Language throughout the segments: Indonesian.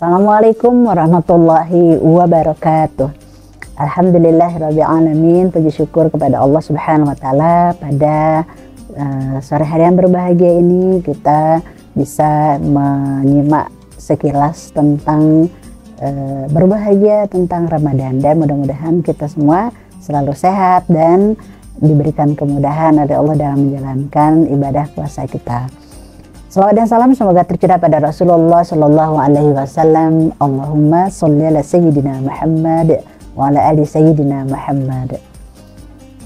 Assalamualaikum warahmatullahi wabarakatuh. Alhamdulillahirabbil alamin. Puji syukur kepada Allah Subhanahu wa taala, pada sore hari yang berbahagia ini kita bisa menyimak sekilas tentang berbahagia tentang Ramadan, dan mudah-mudahan kita semua selalu sehat dan diberikan kemudahan oleh Allah dalam menjalankan ibadah puasa kita. Salawat dan salam semoga tercurah pada Rasulullah Shallallahu Alaihi Wasallam. Allahumma sholli ala Sayyidina Muhammad wa ala ali Sayyidina Muhammad.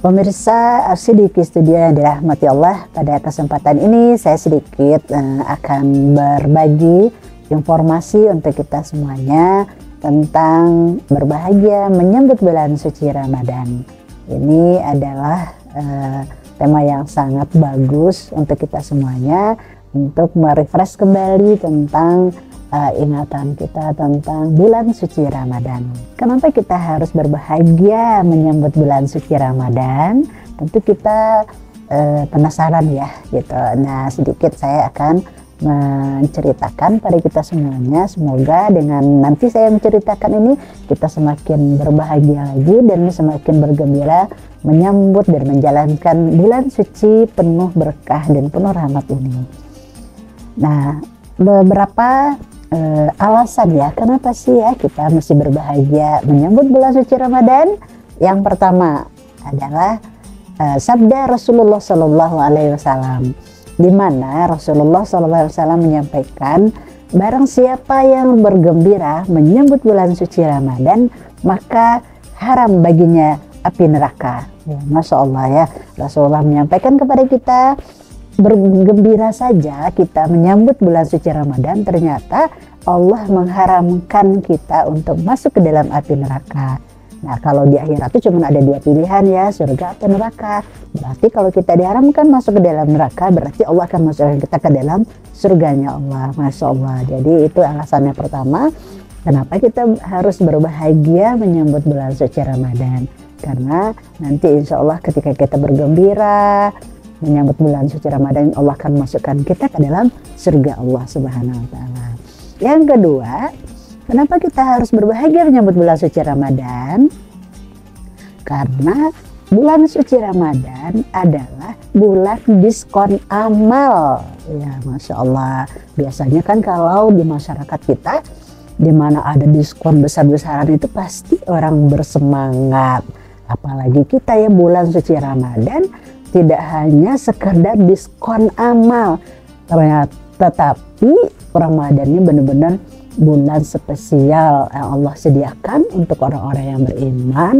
Pemirsa Sidiki Studio yang dirahmati Allah, pada kesempatan ini saya sedikit akan berbagi informasi untuk kita semuanya tentang berbahagia menyambut bulan suci Ramadan. Ini adalah tema yang sangat bagus untuk kita semuanya, untuk merefresh kembali tentang ingatan kita tentang bulan suci Ramadan. Kenapa kita harus berbahagia menyambut bulan suci Ramadan? Tentu kita penasaran ya gitu. Nah, sedikit saya akan menceritakan pada kita semuanya. Semoga dengan nanti saya menceritakan ini, kita semakin berbahagia lagi dan semakin bergembira menyambut dan menjalankan bulan suci penuh berkah dan penuh rahmat ini. Nah, beberapa alasan ya kenapa sih ya kita mesti berbahagia menyambut bulan suci Ramadan. Yang pertama adalah sabda Rasulullah Shallallahu Alaihi Wasallam, di mana Rasulullah Shallallahu Alaihi Wasallam menyampaikan, barang siapa yang bergembira menyambut bulan suci Ramadan, maka haram baginya api neraka. Ya, Masya Allah ya, Rasulullah menyampaikan kepada kita, bergembira saja kita menyambut bulan suci Ramadan, ternyata Allah mengharamkan kita untuk masuk ke dalam api neraka. Nah, kalau di akhirat itu cuma ada dua pilihan ya, surga atau neraka. Berarti kalau kita diharamkan masuk ke dalam neraka, berarti Allah akan masukkan kita ke dalam surganya Allah. Masya Allah. Jadi itu alasannya pertama, kenapa kita harus berbahagia menyambut bulan suci Ramadan. Karena nanti insya Allah ketika kita bergembira menyambut bulan suci Ramadan, Allah akan masukkan kita ke dalam surga Allah Subhanahu wa taala. Yang kedua, kenapa kita harus berbahagia menyambut bulan suci Ramadan? Karena bulan suci Ramadan adalah bulan diskon amal. Ya, Masya Allah. Biasanya kan kalau di masyarakat kita, di mana ada diskon besar-besaran itu pasti orang bersemangat. Apalagi kita ya, bulan suci Ramadan tidak hanya sekedar diskon amal, tetapi Ramadan ini benar-benar bulan spesial yang Allah sediakan untuk orang-orang yang beriman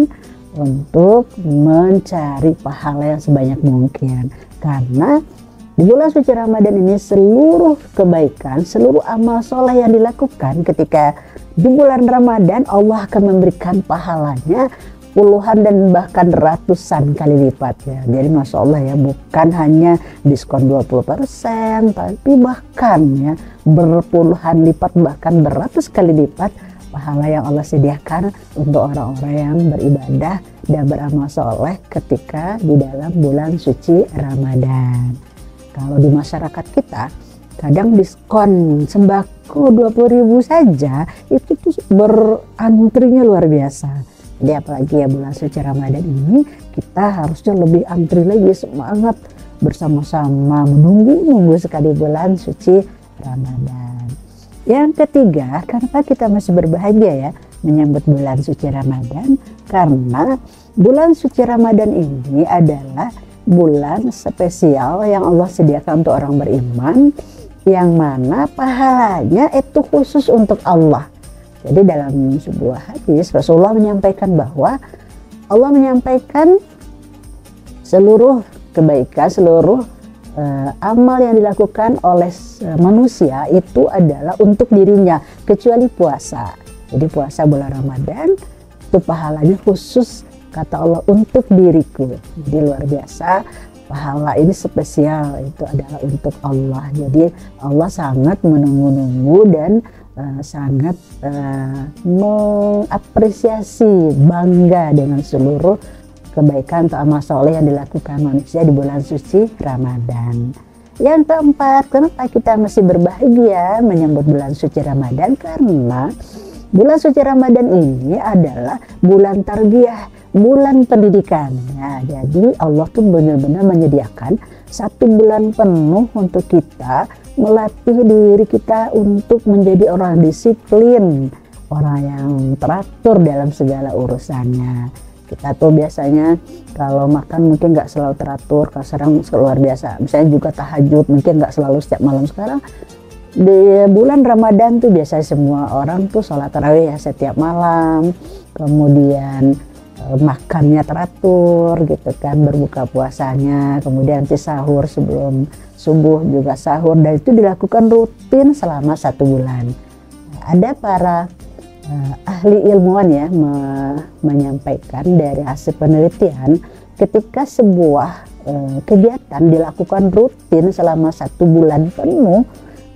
untuk mencari pahala yang sebanyak mungkin. Karena di bulan suci Ramadan ini seluruh kebaikan, seluruh amal soleh yang dilakukan ketika di bulan Ramadan, Allah akan memberikan pahalanya puluhan dan bahkan ratusan kali lipat ya. Jadi Masya Allah ya, bukan hanya diskon 20%, tapi bahkan ya berpuluhan lipat, bahkan beratus kali lipat pahala yang Allah sediakan untuk orang-orang yang beribadah dan beramal soleh ketika di dalam bulan suci Ramadan. Kalau di masyarakat kita, kadang diskon sembako 20.000 saja itu tuh berantrinya luar biasa. Jadi apalagi ya bulan suci Ramadan ini, kita harusnya lebih antri lagi, semangat bersama-sama menunggu sekali bulan suci Ramadan. Yang ketiga, kenapa kita masih berbahagia ya menyambut bulan suci Ramadan? Karena bulan suci Ramadan ini adalah bulan spesial yang Allah sediakan untuk orang beriman, yang mana pahalanya itu khusus untuk Allah. Jadi dalam sebuah hadis Rasulullah menyampaikan bahwa Allah menyampaikan seluruh kebaikan, seluruh amal yang dilakukan oleh manusia itu adalah untuk dirinya, kecuali puasa. Jadi puasa bulan Ramadan itu pahalanya khusus, kata Allah, untuk diriku. Jadi luar biasa, pahala ini spesial, itu adalah untuk Allah. Jadi Allah sangat menunggu-nunggu dan sangat mengapresiasi, bangga dengan seluruh kebaikan atau amal soleh yang dilakukan manusia di bulan suci Ramadan. Yang keempat, kenapa kita masih berbahagia menyambut bulan suci Ramadan? Karena bulan suci Ramadan ini adalah bulan tarbiyah, bulan pendidikan. Nah, jadi Allah tuh benar-benar menyediakan 1 bulan penuh untuk kita melatih diri kita untuk menjadi orang disiplin, orang yang teratur dalam segala urusannya. Kita tuh biasanya kalau makan mungkin nggak selalu teratur, kalau sekarang luar biasa. Misalnya juga tahajud mungkin nggak selalu setiap malam. Sekarang di bulan Ramadan tuh biasanya semua orang tuh sholat tarawih ya setiap malam, kemudian makannya teratur gitu kan, berbuka puasanya, kemudian nanti sahur sebelum subuh juga sahur, dan itu dilakukan rutin selama 1 bulan. Ada para ahli ilmuwan ya menyampaikan dari hasil penelitian, ketika sebuah kegiatan dilakukan rutin selama 1 bulan penuh,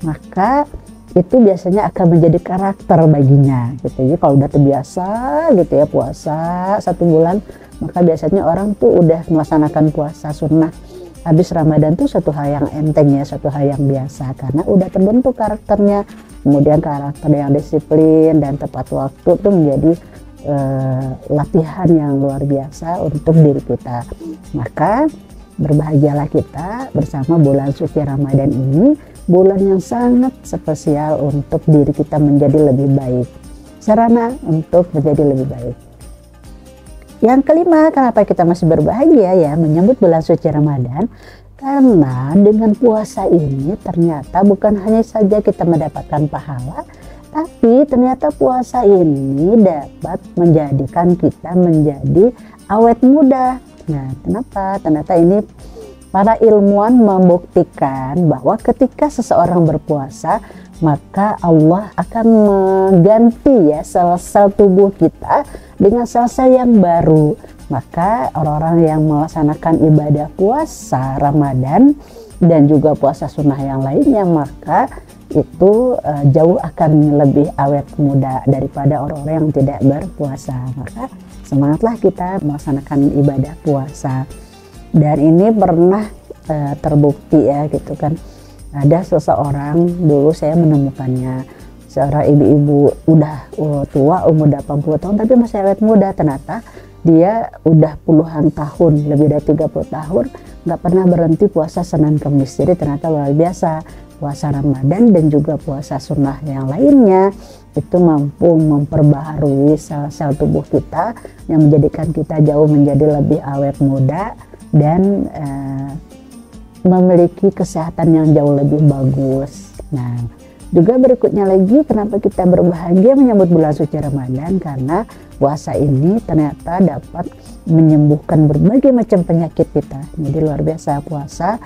maka itu biasanya akan menjadi karakter baginya gitu. Jadi kalau udah terbiasa gitu ya puasa 1 bulan, maka biasanya orang tuh udah melaksanakan puasa sunnah habis Ramadan tuh suatu hal yang enteng ya, suatu hal yang biasa, karena udah terbentuk karakternya. Kemudian karakter yang disiplin dan tepat waktu tuh menjadi latihan yang luar biasa untuk diri kita. Maka berbahagialah kita bersama bulan suci Ramadan ini, bulan yang sangat spesial untuk diri kita menjadi lebih baik, sarana untuk menjadi lebih baik. Yang kelima, kenapa kita masih berbahagia ya menyambut bulan suci Ramadan? Karena dengan puasa ini ternyata bukan hanya saja kita mendapatkan pahala, tapi ternyata puasa ini dapat menjadikan kita menjadi awet muda. Nah, kenapa? Ternyata ini para ilmuwan membuktikan bahwa ketika seseorang berpuasa, maka Allah akan mengganti ya sel-sel tubuh kita dengan sel-sel yang baru. Maka orang-orang yang melaksanakan ibadah puasa Ramadan dan juga puasa sunnah yang lainnya, maka itu jauh akan lebih awet muda daripada orang-orang yang tidak berpuasa. Maka semangatlah kita melaksanakan ibadah puasa. Dan ini pernah terbukti ya gitu kan. Ada seseorang, dulu saya menemukannya, seorang ibu-ibu udah tua, umur 80 tahun tapi masih awet muda. Ternyata dia udah puluhan tahun, lebih dari 30 tahun nggak pernah berhenti puasa Senin Kamis. Jadi ternyata luar biasa, puasa Ramadan dan juga puasa sunnah yang lainnya itu mampu memperbaharui sel-sel tubuh kita yang menjadikan kita jauh menjadi lebih awet muda dan memiliki kesehatan yang jauh lebih bagus. Nah, juga berikutnya lagi kenapa kita berbahagia menyambut bulan suci Ramadan, karena puasa ini ternyata dapat menyembuhkan berbagai macam penyakit kita. Jadi luar biasa puasa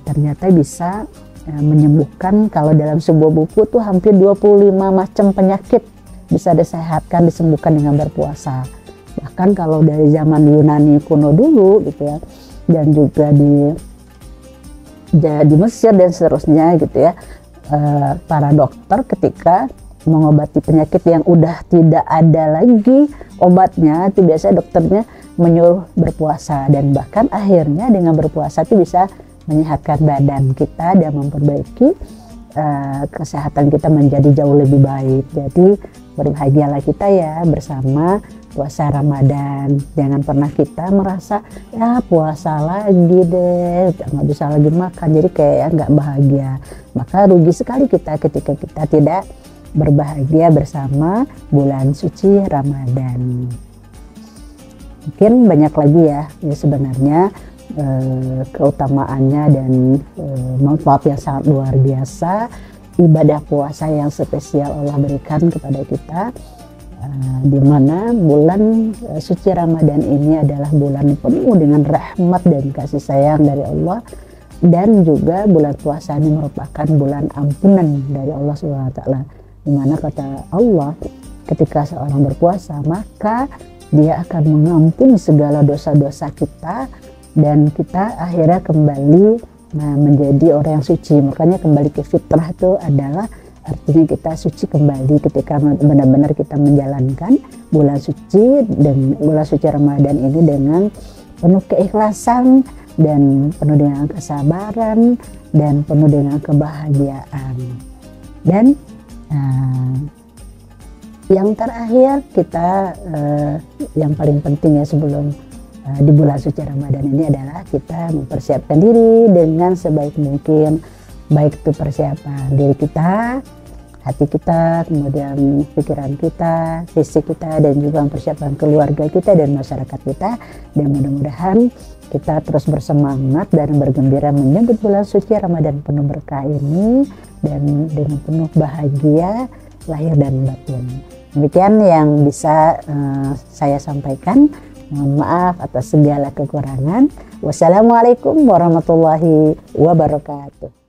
ternyata bisa menyembuhkan, kalau dalam sebuah buku tuh hampir 25 macam penyakit bisa disehatkan, disembuhkan dengan berpuasa. Bahkan kalau dari zaman Yunani kuno dulu gitu ya, dan juga di Mesir dan seterusnya gitu ya, para dokter ketika mengobati penyakit yang udah tidak ada lagi obatnya, itu biasanya dokternya menyuruh berpuasa, dan bahkan akhirnya dengan berpuasa itu bisa menyehatkan badan kita dan memperbaiki kesehatan kita menjadi jauh lebih baik. Jadi berbahagialah kita ya bersama puasa Ramadan. Jangan pernah kita merasa ya puasa lagi deh, nggak bisa lagi makan, jadi kayak nggak bahagia. Maka rugi sekali kita ketika kita tidak berbahagia bersama bulan suci Ramadan. Mungkin banyak lagi ya sebenarnya keutamaannya dan manfaat yang sangat luar biasa ibadah puasa yang spesial Allah berikan kepada kita, di mana bulan suci Ramadan ini adalah bulan penuh dengan rahmat dan kasih sayang dari Allah, dan juga bulan puasa ini merupakan bulan ampunan dari Allah SWT, di mana kata Allah ketika seorang berpuasa maka dia akan mengampuni segala dosa-dosa kita dan kita akhirnya kembali menjadi orang yang suci. Makanya kembali ke fitrah itu adalah artinya kita suci kembali ketika benar-benar kita menjalankan bulan suci dan bulan suci Ramadan ini dengan penuh keikhlasan dan penuh dengan kesabaran dan penuh dengan kebahagiaan. Dan yang terakhir kita yang paling penting ya sebelum di bulan suci Ramadan ini adalah kita mempersiapkan diri dengan sebaik mungkin, baik itu persiapan diri kita, hati kita, kemudian pikiran kita, fisik kita, dan juga mempersiapkan keluarga kita dan masyarakat kita. Dan mudah-mudahan kita terus bersemangat dan bergembira menyambut bulan suci Ramadan penuh berkah ini dan dengan penuh bahagia lahir dan batin. Demikian yang bisa saya sampaikan. Mohon maaf atas segala kekurangan. Wassalamualaikum warahmatullahi wabarakatuh.